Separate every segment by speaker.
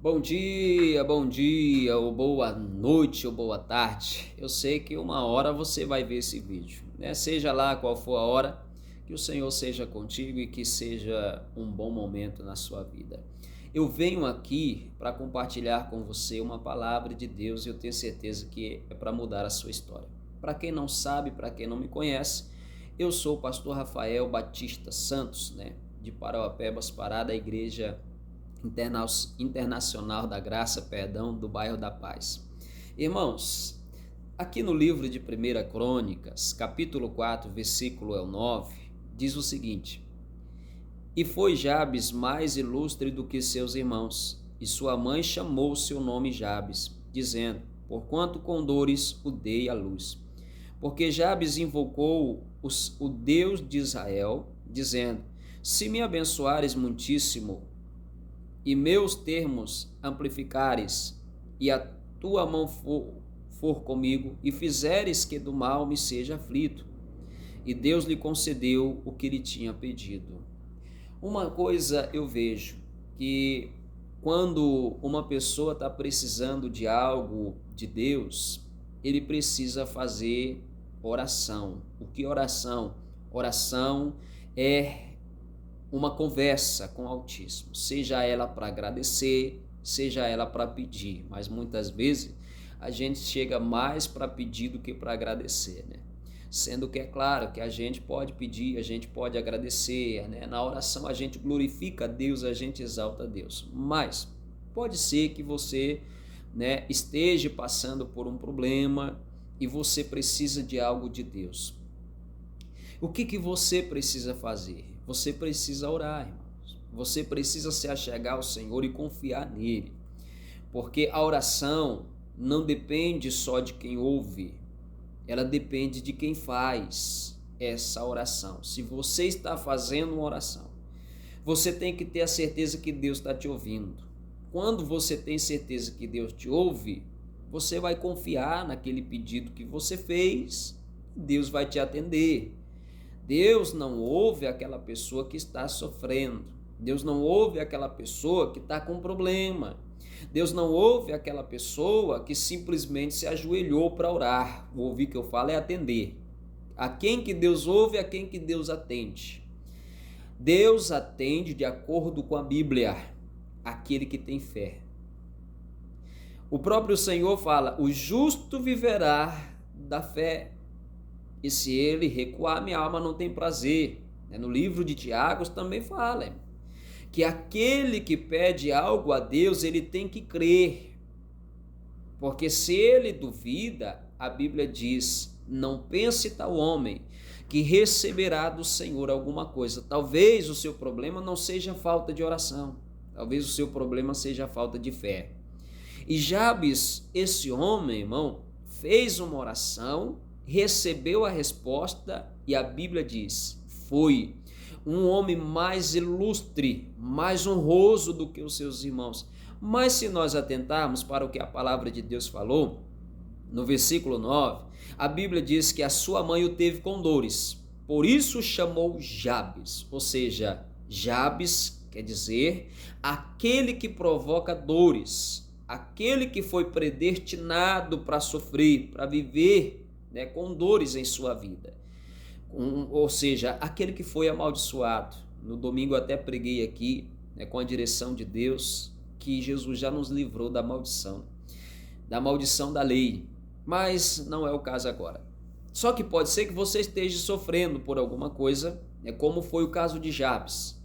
Speaker 1: Bom dia, ou boa noite, ou boa tarde. Eu sei que uma hora você vai ver esse vídeo, né? Seja lá qual for a hora, que o Senhor seja contigo e que seja um bom momento na sua vida. Eu venho aqui para compartilhar com você uma palavra de Deus e eu tenho certeza que é para mudar a sua história. Para quem não sabe, para quem não me conhece, eu sou o pastor Rafael Batista Santos, né? De Parauapebas, Pará, da Igreja Internacional da Graça, do bairro da Paz. Irmãos, aqui no livro de 1 Crônicas, capítulo 4, versículo 9, diz o seguinte: E foi Jabes mais ilustre do que seus irmãos, e sua mãe chamou seu nome Jabes, dizendo: Porquanto com dores o dei à luz. Porque Jabes invocou o Deus de Israel, dizendo: Se me abençoares muitíssimo, e meus termos amplificares, e a tua mão for comigo, e fizeres que do mal me seja aflito. E Deus lhe concedeu o que lhe tinha pedido. Uma coisa eu vejo, que quando uma pessoa está precisando de algo de Deus, ele precisa fazer oração. O que é oração? Oração é uma conversa com o Altíssimo, seja ela para agradecer, seja ela para pedir, mas muitas vezes a gente chega mais para pedir do que para agradecer, né? Sendo que é claro que a gente pode pedir, a gente pode agradecer, né? Na oração a gente glorifica a Deus, a gente exalta a Deus, mas pode ser que você, né, esteja passando por um problema e você precisa de algo de Deus. O que você precisa fazer? Você precisa orar, irmãos. Você precisa se achegar ao Senhor e confiar nele. Porque a oração não depende só de quem ouve, ela depende de quem faz essa oração. Se você está fazendo uma oração, você tem que ter a certeza que Deus está te ouvindo. Quando você tem certeza que Deus te ouve, você vai confiar naquele pedido que você fez, Deus vai te atender. Deus não ouve aquela pessoa que está sofrendo. Deus não ouve aquela pessoa que está com problema. Deus não ouve aquela pessoa que simplesmente se ajoelhou para orar. O ouvir que eu falo é atender. A quem que Deus ouve, a quem que Deus atende. Deus atende de acordo com a Bíblia, aquele que tem fé. O próprio Senhor fala: o justo viverá da fé. E se ele recuar, minha alma não tem prazer. No livro de Tiago também fala que aquele que pede algo a Deus, ele tem que crer. Porque se ele duvida, a Bíblia diz: não pense tal homem que receberá do Senhor alguma coisa. Talvez o seu problema não seja falta de oração. Talvez o seu problema seja falta de fé. E Jabes, esse homem, irmão, fez uma oração, recebeu a resposta e a Bíblia diz: foi um homem mais ilustre, mais honroso do que os seus irmãos. Mas se nós atentarmos para o que a palavra de Deus falou, no versículo 9, a Bíblia diz que a sua mãe o teve com dores, por isso chamou Jabes, ou seja, Jabes quer dizer aquele que provoca dores, aquele que foi predestinado para sofrer, para viver, né, com dores em sua vida, ou seja, aquele que foi amaldiçoado. No domingo até preguei aqui, né, com a direção de Deus, que Jesus já nos livrou da maldição da lei, mas não é o caso agora. Só que pode ser que você esteja sofrendo por alguma coisa, né, como foi o caso de Jabes.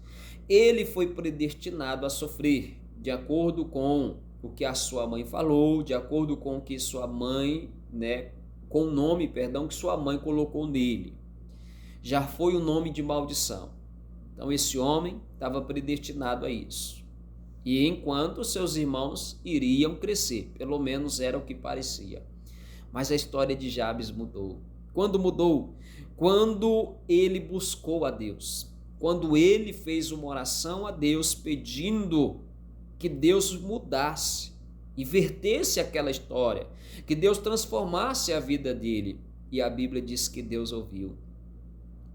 Speaker 1: Ele foi predestinado a sofrer, de acordo com o que a sua mãe falou, de acordo com o que sua mãe, né, com o nome, que sua mãe colocou nele. Já foi o nome de maldição. Então esse homem estava predestinado a isso. E enquanto seus irmãos iriam crescer, pelo menos era o que parecia. Mas a história de Jabes mudou. Quando mudou? Quando ele buscou a Deus. Quando ele fez uma oração a Deus pedindo que Deus mudasse e vertesse aquela história, que Deus transformasse a vida dele. E a Bíblia diz que Deus ouviu.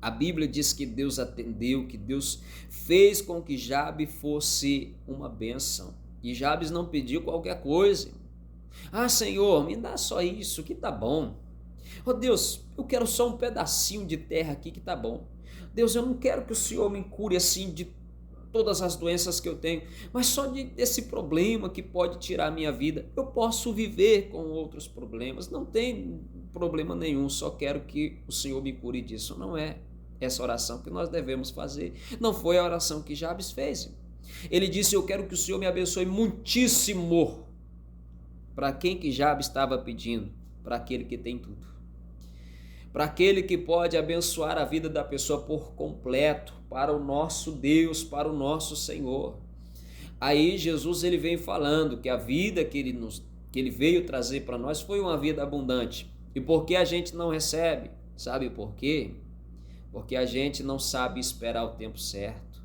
Speaker 1: A Bíblia diz que Deus atendeu, que Deus fez com que Jabes fosse uma bênção. E Jabes não pediu qualquer coisa. Ah, Senhor, me dá só isso que tá bom. Oh Deus, eu quero só um pedacinho de terra aqui que tá bom. Deus, eu não quero que o Senhor me cure assim de todas as doenças que eu tenho, mas só desse problema que pode tirar a minha vida. Eu posso viver com outros problemas, não tem problema nenhum, só quero que o Senhor me cure disso. Não é essa oração que nós devemos fazer. Não foi a oração que Jabes fez. Ele disse: eu quero que o Senhor me abençoe muitíssimo. Para quem que Jabes estava pedindo? Para aquele que tem tudo. Para aquele que pode abençoar a vida da pessoa por completo, para o nosso Deus, para o nosso Senhor. Aí Jesus ele vem falando que a vida que ele veio trazer para nós foi uma vida abundante. E por que a gente não recebe? Sabe por quê? Porque a gente não sabe esperar o tempo certo.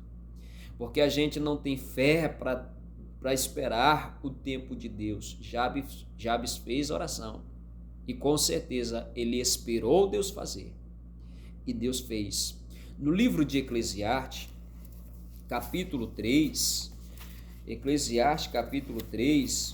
Speaker 1: Porque a gente não tem fé para esperar o tempo de Deus. Jabes fez oração. E com certeza ele esperou Deus fazer. E Deus fez. No livro de Eclesiastes, capítulo 3,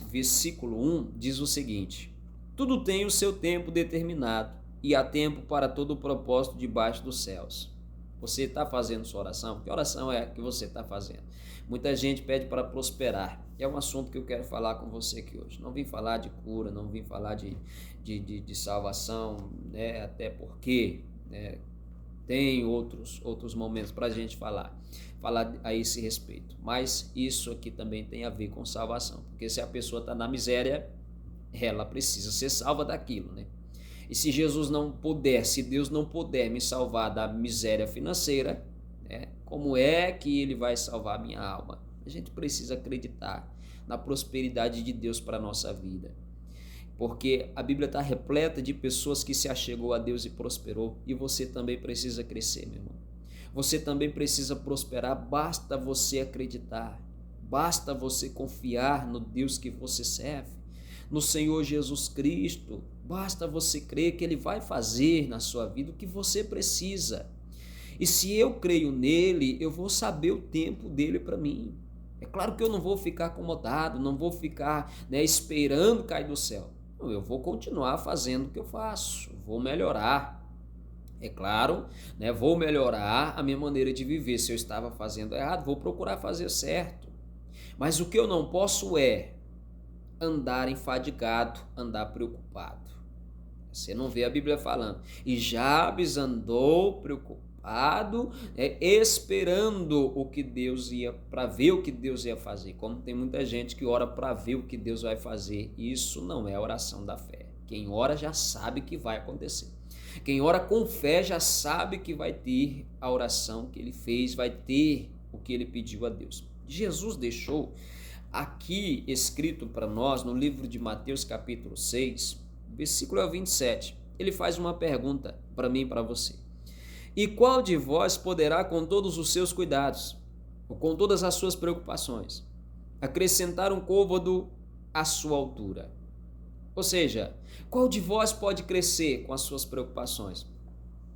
Speaker 1: versículo 1, diz o seguinte: tudo tem o seu tempo determinado, e há tempo para todo o propósito debaixo dos céus. Você está fazendo sua oração? Que oração é que você está fazendo? Muita gente pede para prosperar. É um assunto que eu quero falar com você aqui hoje. Não vim falar de cura, não vim falar de salvação, né? Até porque tem outros momentos para a gente falar a esse respeito. Mas isso aqui também tem a ver com salvação. Porque se a pessoa está na miséria, ela precisa ser salva daquilo, né? E se se Deus não puder me salvar da miséria financeira, né, como é que Ele vai salvar a minha alma? A gente precisa acreditar na prosperidade de Deus para a nossa vida. Porque a Bíblia está repleta de pessoas que se achegou a Deus e prosperou. E você também precisa crescer, meu irmão. Você também precisa prosperar, basta você acreditar. Basta você confiar no Deus que você serve, no Senhor Jesus Cristo. Basta você crer que Ele vai fazer na sua vida o que você precisa. E se eu creio nele, eu vou saber o tempo dele para mim. É claro que eu não vou ficar acomodado, não vou ficar esperando cair do céu. Não, eu vou continuar fazendo o que eu faço, vou melhorar. É claro, vou melhorar a minha maneira de viver. Se eu estava fazendo errado, vou procurar fazer certo. Mas o que eu não posso é andar enfadigado, andar preocupado. Você não vê a Bíblia falando. E Jabes andou preocupado, esperando o que Deus para ver o que Deus ia fazer. Como tem muita gente que ora para ver o que Deus vai fazer. Isso não é oração da fé. Quem ora já sabe que vai acontecer. Quem ora com fé já sabe que vai ter a oração que ele fez, vai ter o que ele pediu a Deus. Jesus deixou aqui escrito para nós no livro de Mateus capítulo 6, versículo 27, ele faz uma pergunta para mim e para você. E qual de vós poderá, com todos os seus cuidados, ou com todas as suas preocupações, acrescentar um côvado à sua altura? Ou seja, qual de vós pode crescer com as suas preocupações?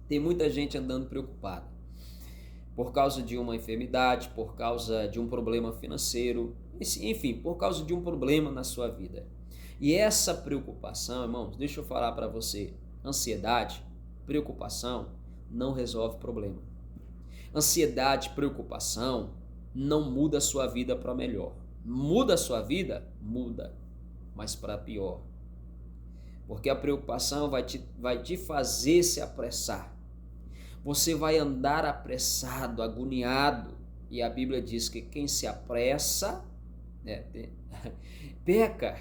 Speaker 1: Tem muita gente andando preocupada por causa de uma enfermidade, por causa de um problema financeiro, enfim, por causa de um problema na sua vida. E essa preocupação, irmãos, deixa eu falar para você, ansiedade, preocupação não resolve problema. Ansiedade, preocupação não muda a sua vida para melhor. Muda a sua vida? Muda, mas para pior. Porque a preocupação vai te fazer se apressar. Você vai andar apressado, agoniado. E a Bíblia diz que quem se apressa, peca.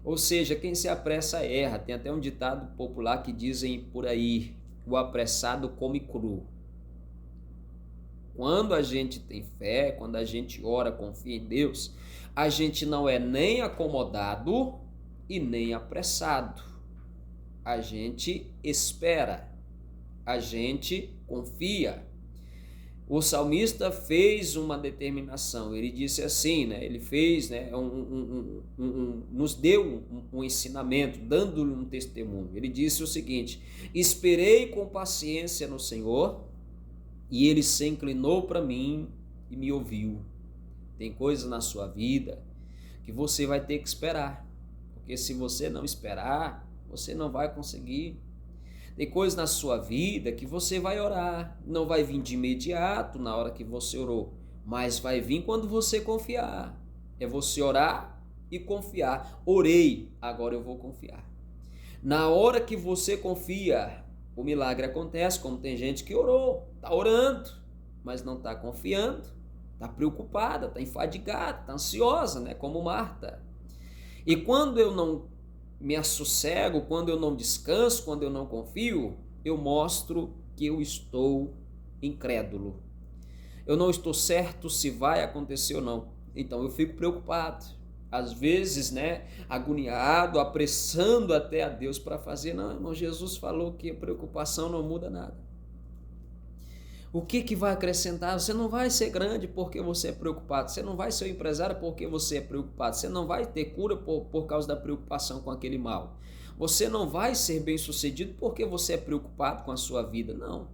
Speaker 1: Ou seja, quem se apressa erra. Tem até um ditado popular que dizem por aí: o apressado come cru. Quando a gente tem fé, quando a gente ora, confia em Deus, a gente não é nem acomodado e nem apressado. A gente espera, a gente confia. O salmista fez uma determinação, ele disse assim, ele fez, nos deu um ensinamento, dando-lhe um testemunho. Ele disse o seguinte: esperei com paciência no Senhor, e ele se inclinou para mim e me ouviu. Tem coisas na sua vida que você vai ter que esperar, porque se você não esperar, você não vai conseguir. Tem coisas na sua vida que você vai orar, não vai vir de imediato na hora que você orou, mas vai vir quando você confiar. É você orar e confiar. Orei, agora eu vou confiar. Na hora que você confia, o milagre acontece, como tem gente que orou, está orando, mas não está confiando, está preocupada, está enfadigada, está ansiosa, né? Como Marta. E quando eu não me assossego, quando eu não descanso, quando eu não confio, eu mostro que eu estou incrédulo. Eu não estou certo se vai acontecer ou não. Então eu fico preocupado. Às vezes, né, agoniado, apressando até a Deus para fazer. Não, irmão, Jesus falou que a preocupação não muda nada. O que vai acrescentar? Você não vai ser grande porque você é preocupado. Você não vai ser um empresário porque você é preocupado. Você não vai ter cura por causa da preocupação com aquele mal. Você não vai ser bem sucedido porque você é preocupado com a sua vida. Não.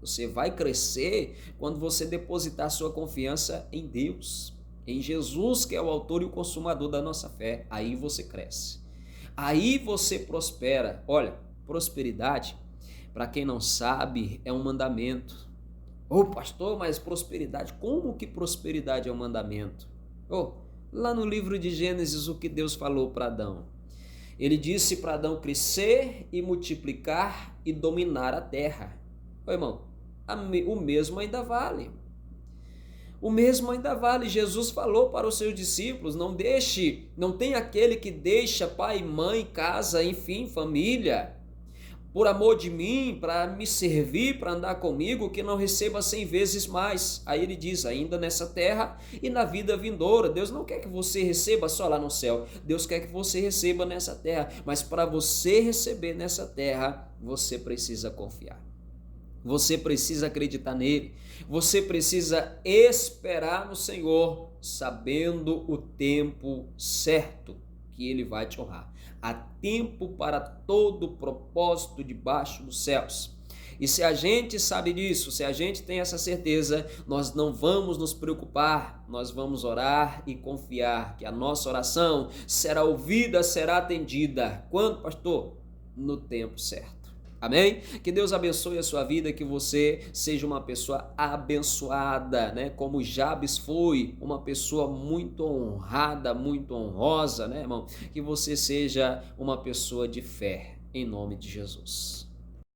Speaker 1: Você vai crescer quando você depositar sua confiança em Deus, em Jesus, que é o autor e o consumador da nossa fé. Aí você cresce. Aí você prospera. Olha, prosperidade, para quem não sabe, é um mandamento. Ô pastor, mas prosperidade, como que prosperidade é um mandamento? Lá no livro de Gênesis, o que Deus falou para Adão? Ele disse para Adão crescer e multiplicar e dominar a terra. Irmão, o mesmo ainda vale. O mesmo ainda vale. Jesus falou para os seus discípulos, não tem aquele que deixa pai, mãe, casa, enfim, família, por amor de mim, para me servir, para andar comigo, que não receba 100 vezes mais. Aí ele diz, ainda nessa terra e na vida vindoura. Deus não quer que você receba só lá no céu. Deus quer que você receba nessa terra. Mas para você receber nessa terra, você precisa confiar. Você precisa acreditar nele. Você precisa esperar no Senhor, sabendo o tempo certo que ele vai te honrar. Há tempo para todo propósito debaixo dos céus. E se a gente sabe disso, se a gente tem essa certeza, nós não vamos nos preocupar, nós vamos orar e confiar que a nossa oração será ouvida, será atendida. Quando, pastor? No tempo certo. Amém? Que Deus abençoe a sua vida, que você seja uma pessoa abençoada, né? Como Jabes foi, uma pessoa muito honrada, muito honrosa, né, irmão? Que você seja uma pessoa de fé, em nome de Jesus.